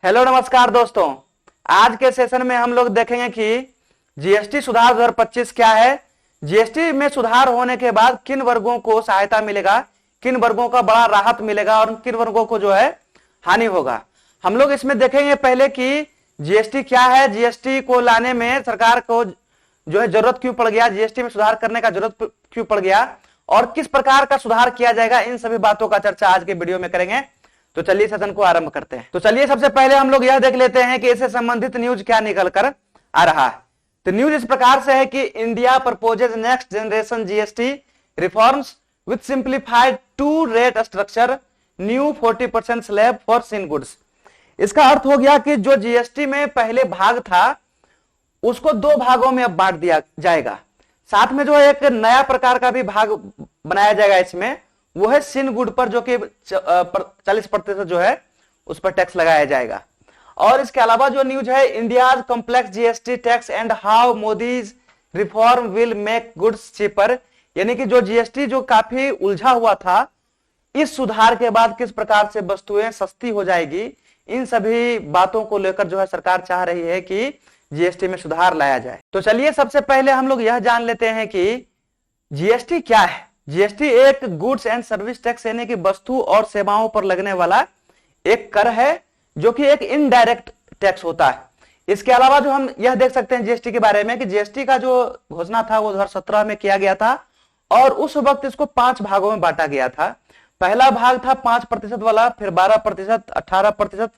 Hello नमस्कार दोस्तों। आज के सेशन में हम लोग देखेंगे कि जीएसटी सुधार 2025 क्या है, जीएसटी में सुधार होने के बाद किन वर्गों को सहायता मिलेगा, किन वर्गों का बड़ा राहत मिलेगा और किन वर्गों को जो है हानि होगा। हम लोग इसमें देखेंगे पहले कि जीएसटी क्या है, जीएसटी को लाने में सरकार को जो है जरूरत क्यों पड़ गया, जीएसटी में सुधार करने का जरूरत क्यों पड़ गया और किस प्रकार का सुधार किया जाएगा। इन सभी बातों का चर्चा आज के वीडियो में करेंगे। तो चलिए सेशन को आरंभ करते हैं। तो चलिए सबसे पहले हम लोग यह देख लेते हैं कि इससे संबंधित न्यूज क्या निकल कर आ रहा है। तो न्यूज इस प्रकार से है कि India proposes next generation GST reforms with simplified two rate structure, new 40% slab for sin goods. इसका अर्थ हो गया कि जो जीएसटी में पहले भाग था उसको दो भागों में अब बांट दिया जाएगा। साथ में जो है एक नया प्रकार का भी भाग बनाया जाएगा इसमें, वो है सिन गुड पर, जो कि 40% जो है उस पर टैक्स लगाया जाएगा। और इसके अलावा जो न्यूज है, India complex GST tax and how Modi's reform will make goods cheaper, यानी कि जो जीएसटी जो काफी उलझा हुआ था, इस सुधार के बाद किस प्रकार से वस्तुएं सस्ती हो जाएगी। इन सभी बातों को लेकर जो है सरकार चाह रही है कि जीएसटी में सुधार लाया जाए। तो चलिए सबसे पहले हम लोग यह जान लेते हैं कि जीएसटी क्या है। जीएसटी एक गुड्स एंड सर्विस टैक्स यानी कि वस्तु और सेवाओं पर लगने वाला एक कर है, जो कि एक इनडायरेक्ट टैक्स होता है। इसके अलावा जो हम यह देख सकते हैं जीएसटी के बारे में कि जीएसटी का जो घोषणा था वो 2017 में किया गया था और उस वक्त इसको 5 भागों में बांटा गया था। पहला भाग था 5% वाला, फिर 12%, 18%,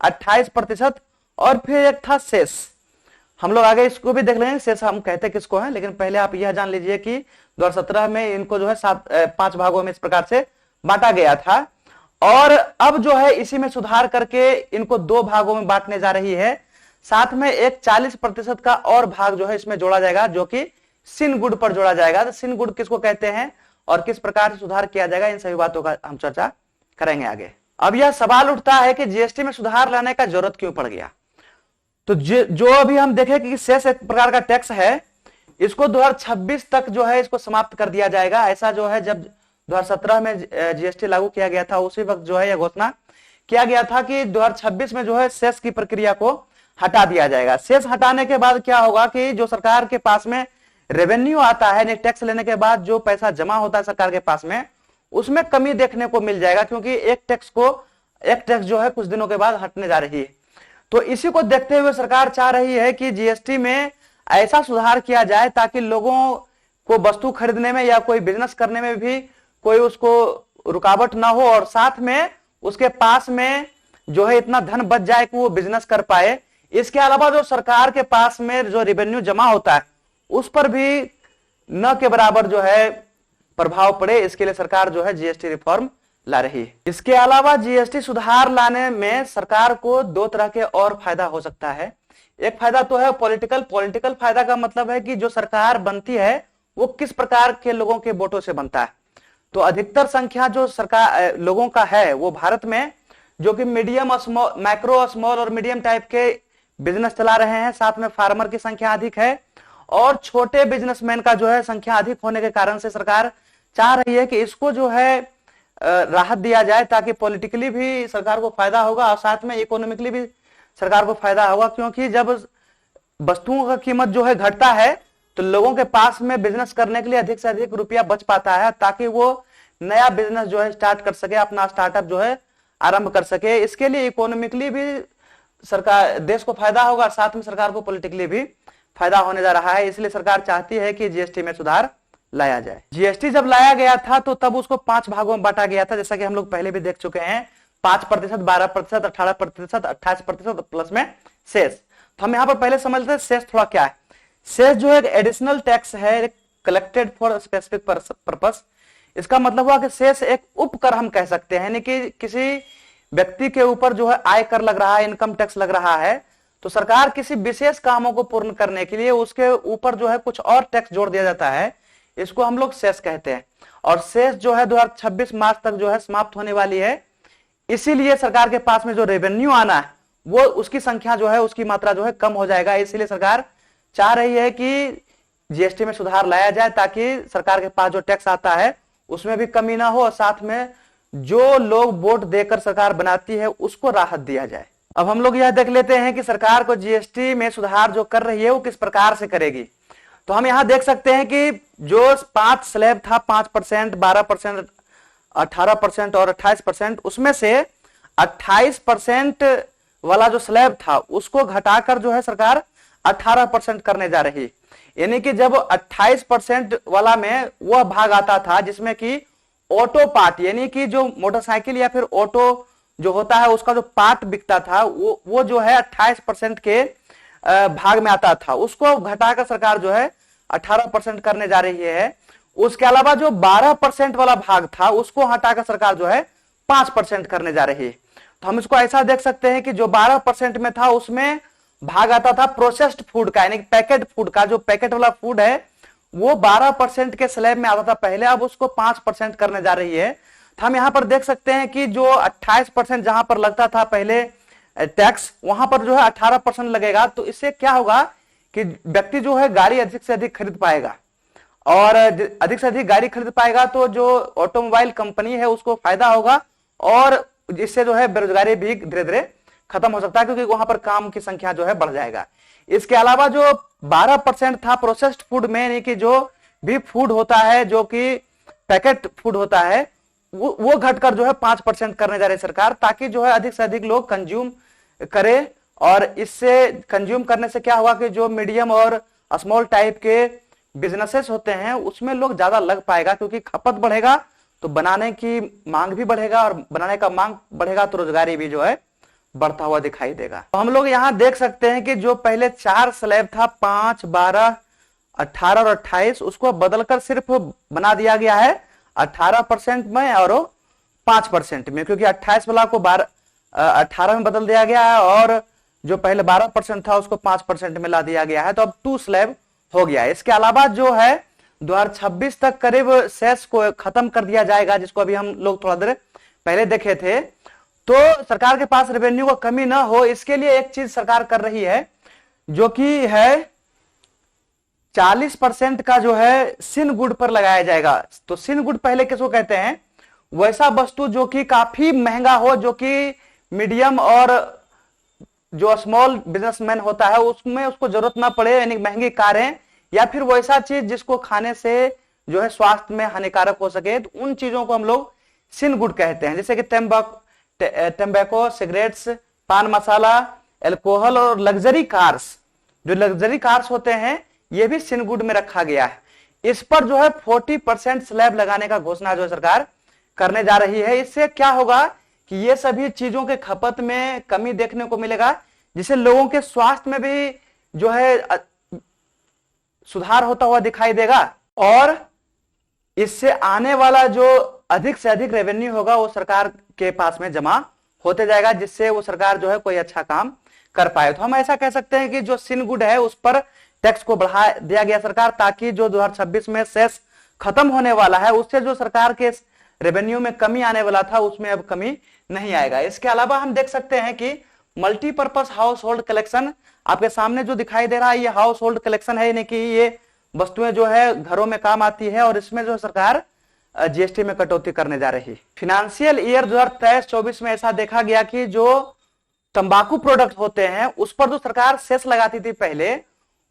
28% और फिर एक था शेष। हम लोग आगे इसको भी देख लेंगे शेष हम कहते किसको हैं, लेकिन पहले आप यह जान लीजिए कि 2017 में इनको जो है 5 भागों में इस प्रकार से बांटा गया था और अब जो है इसी में सुधार करके इनको 2 भागों में बांटने जा रही है। साथ में एक 40% का और भाग जो है इसमें जोड़ा जाएगा, जो कि सिन गुड पर जोड़ा जाएगा। तो सिन गुड किसको कहते हैं और किस प्रकार से सुधार किया जाएगा, इन सभी बातों का हम चर्चा करेंगे आगे। अब यह सवाल उठता है कि जीएसटी में सुधार लाने का जरूरत क्यों पड़ गया। तो जो अभी हम देखें कि शेष एक प्रकार का टैक्स है, इसको 2026 तक जो है इसको समाप्त कर दिया जाएगा। ऐसा जो है जब 2017 में जीएसटी लागू किया गया था उसी वक्त जो है यह घोषणा किया गया था कि 2026 में जो है शेष की प्रक्रिया को हटा दिया जाएगा। शेष हटाने के बाद क्या होगा कि जो सरकार के पास में रेवेन्यू आता है, टैक्स लेने के बाद जो पैसा जमा होता है सरकार के पास में, उसमें कमी देखने को मिल जाएगा, क्योंकि एक टैक्स जो है कुछ दिनों के बाद हटने जा रही है। तो इसी को देखते हुए सरकार चाह रही है कि जीएसटी में ऐसा सुधार किया जाए ताकि लोगों को वस्तु खरीदने में या कोई बिजनेस करने में भी कोई उसको रुकावट ना हो और साथ में उसके पास में जो है इतना धन बच जाए कि वो बिजनेस कर पाए। इसके अलावा जो सरकार के पास में जो रेवेन्यू जमा होता है उस पर भी न के बराबर जो है प्रभाव पड़े, इसके लिए सरकार जो है जीएसटी रिफॉर्म ला रही है। इसके अलावा जीएसटी सुधार लाने में सरकार को 2 तरह के और फायदा हो सकता है। एक फायदा तो है पॉलिटिकल फायदा का मतलब है कि जो सरकार बनती है वो किस प्रकार के लोगों के वोटों से बनता है। तो अधिकतर संख्या जो सरकार लोगों का है वो भारत में जो कि मीडियम माइक्रो स्मॉल और मीडियम टाइप के बिजनेस चला रहे हैं, साथ में फार्मर की संख्या अधिक है और छोटे बिजनेसमैन का जो है संख्या अधिक होने के कारण से सरकार चाह रही है कि इसको जो है राहत दिया जाए ताकि पॉलिटिकली भी सरकार को फायदा होगा और साथ में इकोनॉमिकली भी सरकार को फायदा होगा। क्योंकि जब वस्तुओं का कीमत जो है घटता है तो लोगों के पास में बिजनेस करने के लिए अधिक से अधिक रुपया बच पाता है ताकि वो नया बिजनेस जो है स्टार्ट कर सके, अपना स्टार्टअप जो है आरंभ कर सके। इसके लिए इकोनॉमिकली भी सरकार देश को फायदा होगा, साथ में सरकार को पॉलिटिकली भी फायदा होने जा रहा है। इसलिए सरकार चाहती है कि जीएसटी में सुधार लाया जाए। जीएसटी जब लाया गया था तो तब उसको 5 भागों में बांटा गया था, जैसा कि हम लोग पहले भी देख चुके हैं। 5%, 12%, 18%, 28% प्लस में शेष। तो हम यहाँ पर पहले समझते हैं शेष थोड़ा क्या है। शेष जो एक एडिशनल टैक्स है कलेक्टेड फॉर स्पेसिफिक पर्पस। इसका मतलब हुआ कि शेष एक उपकर हम कह सकते हैं, यानी कि किसी व्यक्ति के ऊपर जो है आयकर लग रहा है, इनकम टैक्स लग रहा है, तो सरकार किसी विशेष कामों को पूर्ण करने के लिए उसके ऊपर जो है कुछ और टैक्स जोड़ दिया जाता है, इसको हम लोग शेष कहते हैं। और शेष जो है 2026 मार्च तक जो है समाप्त होने वाली है। इसीलिए सरकार के पास में जो रेवेन्यू आना है वो उसकी संख्या जो है उसकी मात्रा जो है कम हो जाएगा। इसीलिए सरकार चाह रही है कि जीएसटी में सुधार लाया जाए ताकि सरकार के पास जो टैक्स आता है उसमें भी कमी ना हो और साथ में जो लोग वोट देकर सरकार बनाती है उसको राहत दिया जाए। अब हम लोग यह देख लेते हैं कि सरकार को जीएसटी में सुधार जो कर रही है वो किस प्रकार से करेगी। तो हम यहां देख सकते हैं कि जो 5 स्लैब था, 5%, 12%, 18% और 28%, उसमें से 28% वाला जो स्लैब था उसको घटाकर जो है सरकार 18% करने जा रही। यानी कि जब 28% वाला में वह भाग आता था जिसमें कि ऑटो पार्ट, यानी कि जो मोटरसाइकिल या फिर ऑटो जो होता है उसका जो पार्ट बिकता था वो जो है 28% के भाग में आता था, उसको घटाकर सरकार जो है 18% करने जा रही है। उसके अलावा जो 12% वाला भाग था उसको हटाकर सरकार जो है 5% करने जा रही है। तो हम इसको ऐसा देख सकते हैं कि जो 12% में था उसमें भाग आता था प्रोसेस्ड फूड का, यानी पैकेट फूड का। जो पैकेट वाला फूड है वो 12% के स्लैब में आता था पहले, अब उसको 5% करने जा रही है। तो हम यहां पर देख सकते हैं कि जो 28% जहां पर लगता था पहले टैक्स, वहां पर जो है 18% लगेगा। तो इससे क्या होगा कि व्यक्ति जो है गाड़ी अधिक से अधिक खरीद पाएगा, और अधिक से अधिक गाड़ी खरीद पाएगा तो जो ऑटोमोबाइल कंपनी है उसको फायदा होगा, और इससे जो है बेरोजगारी भी धीरे धीरे खत्म हो सकता है, क्योंकि वहां पर काम की संख्या जो है बढ़ जाएगा। इसके अलावा जो 12% था प्रोसेस्ड फूड में, यानी कि जो भी फूड होता है जो कि पैकेट फूड होता है वो घटकर जो है 5% करने जा रही है सरकार, ताकि जो है अधिक से अधिक लोग कंज्यूम करे। और इससे कंज्यूम करने से क्या होगा कि जो मीडियम और स्मॉल टाइप के बिजनेसेस होते हैं उसमें लोग ज्यादा लग पाएगा, क्योंकि खपत बढ़ेगा तो बनाने की मांग भी बढ़ेगा, और बनाने का मांग बढ़ेगा तो रोजगारी भी जो है बढ़ता हुआ दिखाई देगा। तो हम लोग यहां देख सकते हैं कि जो पहले 4 स्लैब था 5, 12, 18 और 28, उसको बदलकर सिर्फ बना दिया गया है 18% में और 5% में, क्योंकि 28 वाला को 18 में बदल दिया गया है, और जो पहले 12% था उसको 5% में ला दिया गया है। तो अब 2 स्लैब हो गया है। इसके अलावा जो है 2026 तक करीब सेस को खत्म कर दिया जाएगा, जिसको अभी हम लोग थोड़ा देर पहले देखे थे। तो सरकार के पास रेवेन्यू को कमी ना हो, इसके लिए एक चीज सरकार कर रही है जो कि है 40% का जो है सिन गुड पर लगाया जाएगा। तो सिन गुड पहले किसको कहते हैं? वैसा वस्तु जो कि काफी महंगा हो, जो कि मीडियम और जो स्मॉल बिजनेसमैन होता है उसमें उसको जरूरत ना पड़े, यानी महंगी कारें, या फिर वैसा चीज जिसको खाने से जो है स्वास्थ्य में हानिकारक हो सके, तो उन चीजों को हम लोग सिन गुड कहते हैं। जैसे कि तंबाकू, सिगरेट्स, पान मसाला, अल्कोहल और लग्जरी कार्स। जो लग्जरी कार्स होते हैं ये भी सिन गुड में रखा गया है। इस पर जो है 40% स्लैब लगाने का घोषणा जो सरकार करने जा रही है। इससे क्या होगा कि ये सभी चीजों के खपत में कमी देखने को मिलेगा, जिससे लोगों के स्वास्थ्य में भी जो है सुधार होता हुआ दिखाई देगा, और इससे आने वाला जो अधिक से अधिक रेवेन्यू होगा वो सरकार के पास में जमा होते जाएगा, जिससे वो सरकार जो है कोई अच्छा काम कर पाए। तो हम ऐसा कह सकते हैं कि जो सिन गुड है उस पर टैक्स को बढ़ा दिया गया सरकार, ताकि जो 2026 में सेस खत्म होने वाला है उससे जो सरकार के रेवेन्यू में कमी आने वाला था उसमें अब कमी नहीं आएगा। इसके अलावा हम देख सकते हैं कि मल्टीपर्पज हाउस होल्ड कलेक्शन आपके सामने जो दिखाई दे रहा है, ये हाउस होल्ड कलेक्शन है, यानी कि ये वस्तुएं जो है घरों में काम आती है, और इसमें जो सरकार जीएसटी में कटौती करने जा रही है। फाइनेंशियल ईयर 2023-24 में ऐसा देखा गया कि जो तंबाकू प्रोडक्ट होते हैं उस पर जो सरकार सेस लगाती थी पहले,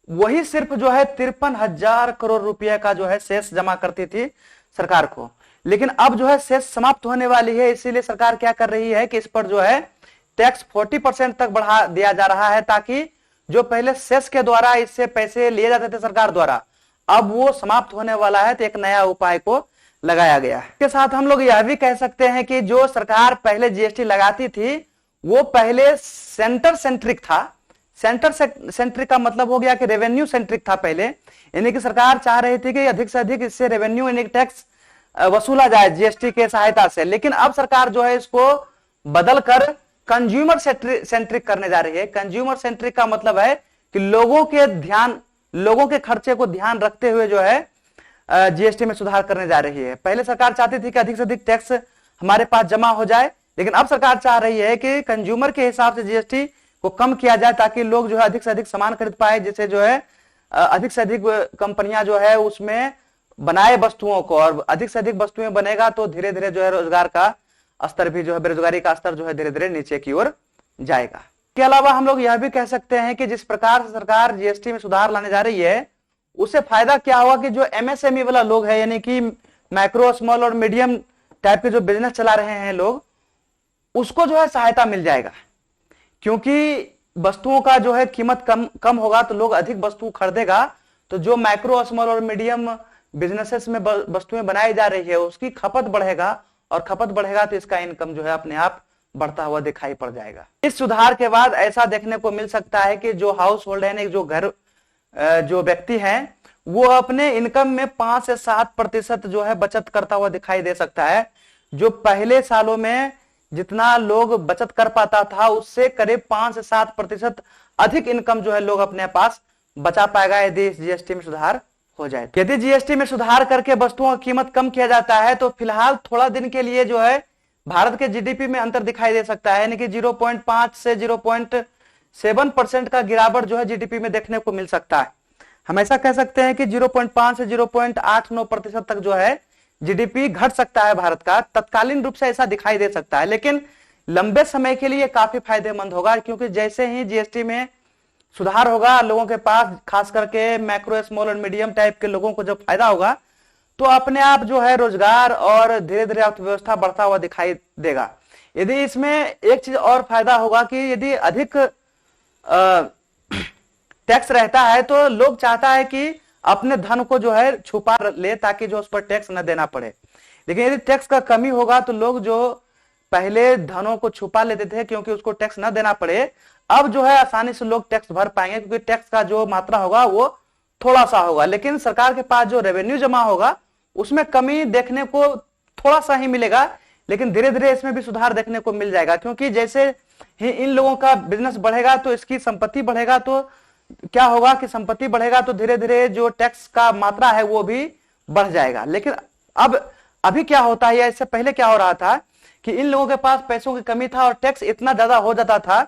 वही सिर्फ जो है 53,000 करोड़ रुपए का जो है सेस जमा करती थी सरकार को। लेकिन अब जो है सेस समाप्त होने वाली है, इसीलिए सरकार क्या कर रही है कि इस पर जो है टैक्स 40% तक बढ़ा दिया जा रहा है, ताकि जो पहले सेस के द्वारा इससे पैसे लिए जाते थे सरकार द्वारा, अब वो समाप्त होने वाला है। तो एक नया उपाय को लगाया गया है। इसके साथ हम लोग यह भी कह सकते हैं कि जो सरकार पहले जीएसटी लगाती थी वो पहले सेंटर सेंट्रिक था। सेंटर सेंट्रिक का मतलब हो गया कि रेवेन्यू सेंट्रिक था पहले, यानी कि सरकार चाह रही थी कि अधिक से अधिक इससे रेवेन्यू यानी टैक्स वसूला जाए जीएसटी के सहायता से। लेकिन अब सरकार जो है इसको बदलकर कंज्यूमर सेंट्रिक करने जा रही है। कंज्यूमर सेंट्रिक का मतलब है कि लोगों के खर्चे को ध्यान रखते हुए जो है जीएसटी में सुधार करने जा रही है। पहले सरकार चाहती थी कि अधिक से अधिक टैक्स हमारे पास जमा हो जाए, लेकिन अब सरकार चाह रही है कि कंज्यूमर के हिसाब से जीएसटी को कम किया जाए, ताकि लोग जो है अधिक से अधिक सामान खरीद पाए, जिससे जो है अधिक से अधिक कंपनियां जो है उसमें बनाए वस्तुओं को, और अधिक से अधिक वस्तुएं बनेगा तो धीरे धीरे जो है रोजगार का स्तर भी जो है, बेरोजगारी का स्तर जो है धीरे धीरे नीचे की ओर जाएगा। के अलावा हम लोग यह भी कह सकते हैं कि जिस प्रकार से सरकार जीएसटी में सुधार लाने जा रही है, उससे फायदा क्या होगा कि जो एमएसएमई वाला लोग है, यानी कि माइक्रो, स्मॉल और मीडियम टाइप के जो बिजनेस चला रहे हैं लोग, उसको जो है सहायता मिल जाएगा। क्योंकि वस्तुओं का जो है कीमत कम होगा तो लोग अधिक वस्तु खरीदेगा, तो जो माइक्रो, स्मॉल और मीडियम बिजनेसेस में वस्तुएं बनाई जा रही है उसकी खपत बढ़ेगा, और खपत बढ़ेगा तो इसका इनकम जो है अपने आप बढ़ता हुआ दिखाई पड़ जाएगा। इस सुधार के बाद ऐसा देखने को मिल सकता है कि जो हाउस होल्ड है, जो घर जो व्यक्ति है, वो अपने इनकम में 5 से 7% जो है बचत करता हुआ दिखाई दे सकता है। जो पहले सालों में जितना लोग बचत कर पाता था उससे करीब 5 से 7% अधिक इनकम जो है लोग अपने पास बचा पाएगा यदि जीएसटी में सुधार हो जाए। यदि जीएसटी में सुधार करके वस्तुओं की कीमत कम किया जाता है तो फिलहाल थोड़ा दिन के लिए जो है भारत के जीडीपी में अंतर दिखाई दे सकता है, यानी कि 0.5 से 0.7% का गिरावट जो है जीडीपी में देखने को मिल सकता है। हम ऐसा कह सकते हैं कि 0.5 से 0.89% तक जो है जीडीपी घट सकता है भारत का, तत्कालीन रूप से ऐसा दिखाई दे सकता है, लेकिन लंबे समय के लिए काफी फायदेमंद होगा। क्योंकि जैसे ही जीएसटी में सुधार होगा, लोगों के पास खास करके माइक्रो, स्मॉल और मीडियम टाइप के लोगों को जब फायदा होगा तो अपने आप जो है रोजगार और धीरे धीरे अर्थव्यवस्था बढ़ता हुआ दिखाई देगा। यदि इसमें एक चीज और फायदा होगा कि यदि अधिक टैक्स रहता है तो लोग चाहता है कि अपने धन को जो है छुपा ले ताकि जो उस पर टैक्स न देना पड़े। लेकिन यदि टैक्स का कमी होगा तो लोग जो पहले धनों को छुपा लेते थे क्योंकि उसको टैक्स न देना पड़े, अब जो है आसानी से लोग टैक्स भर पाएंगे, क्योंकि टैक्स का जो मात्रा होगा वो थोड़ा सा होगा, लेकिन सरकार के पास जो रेवेन्यू जमा होगा उसमें कमी देखने को थोड़ा सा ही मिलेगा। लेकिन धीरे धीरे इसमें भी सुधार देखने को मिल जाएगा, क्योंकि जैसे ही इन लोगों का बिजनेस बढ़ेगा तो इसकी संपत्ति बढ़ेगा, तो क्या होगा कि संपत्ति बढ़ेगा तो धीरे धीरे जो टैक्स का मात्रा है वो भी बढ़ जाएगा। लेकिन अब अभी क्या होता है, इससे पहले क्या हो रहा था कि इन लोगों के पास पैसों की कमी था और टैक्स इतना ज्यादा हो जाता था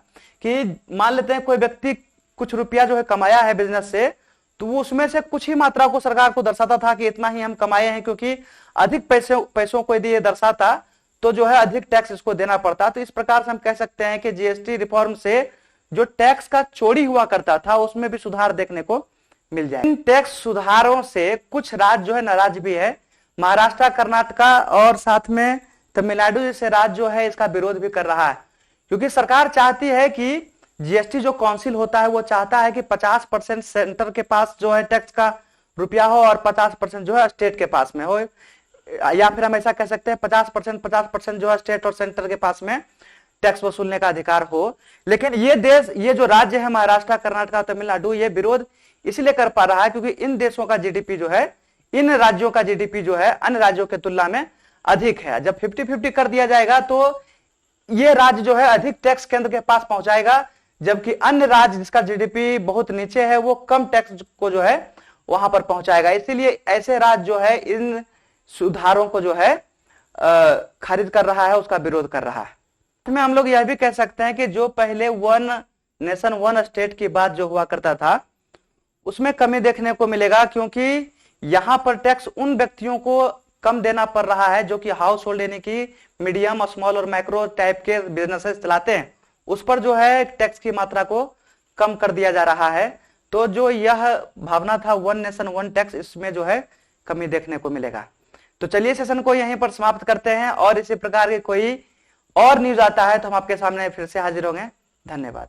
कि मान लेते हैं कोई व्यक्ति कुछ रुपया जो है कमाया है बिजनेस से, तो वो उसमें से कुछ ही मात्रा को सरकार को दर्शाता था कि इतना ही हम कमाए हैं, क्योंकि अधिक पैसों को यदि ये दर्शाता तो जो है अधिक टैक्स इसको देना पड़ता। तो इस प्रकार से हम कह सकते हैं कि जीएसटी रिफॉर्म से जो टैक्स का चोरी हुआ करता था उसमें भी सुधार देखने को मिल जाए। इन टैक्स सुधारों से कुछ राज्य जो है नाराज भी है, महाराष्ट्र, कर्नाटका और साथ में तमिलनाडु जैसे राज्य जो है इसका विरोध भी कर रहा है, क्योंकि सरकार चाहती है कि जीएसटी जो काउंसिल होता है वो चाहता है कि 50% सेंटर के पास जो है टैक्स का रुपया हो और 50% जो है स्टेट के पास में हो, या फिर हम ऐसा कह सकते हैं 50% जो है स्टेट और सेंटर के पास में टैक्स वसूलने का अधिकार हो। लेकिन ये जो राज्य है महाराष्ट्र, कर्नाटक, तमिलनाडु, ये विरोध इसलिए कर पा रहा है क्योंकि इन देशों का जीडीपी जो है, इन राज्यों का जीडीपी जो है अन्य राज्यों की तुलना में अधिक है। जब 50-50 कर दिया जाएगा तो ये राज्य जो है अधिक टैक्स केंद्र के पास पहुंचाएगा, जबकि अन्य राज्य जिसका जीडीपी बहुत नीचे है वो कम टैक्स को जो है वहां पर पहुंचाएगा। इसीलिए ऐसे राज्य जो है इन सुधारों को जो है खारिज कर रहा है, उसका विरोध कर रहा है। में हम लोग यह भी कह सकते हैं कि जो पहले 1 नेशन 1 स्टेट की बात जो हुआ करता था उसमें कमी देखने को मिलेगा, क्योंकि यहां पर टैक्स उन व्यक्तियों को कम देना पड़ रहा है जो कि हाउस होल्ड यानी कि मीडियम, स्मॉल और माइक्रो टाइप के बिजनेसेस चलाते हैं, उस पर जो है टैक्स की मात्रा को कम कर दिया जा रहा है। तो जो यह भावना था 1 नेशन 1 टैक्स, इसमें जो है कमी देखने को मिलेगा। तो चलिए सेशन को यहीं पर समाप्त करते हैं, और इसी प्रकार के कोई और न्यूज आता है तो हम आपके सामने फिर से हाजिर होंगे। धन्यवाद।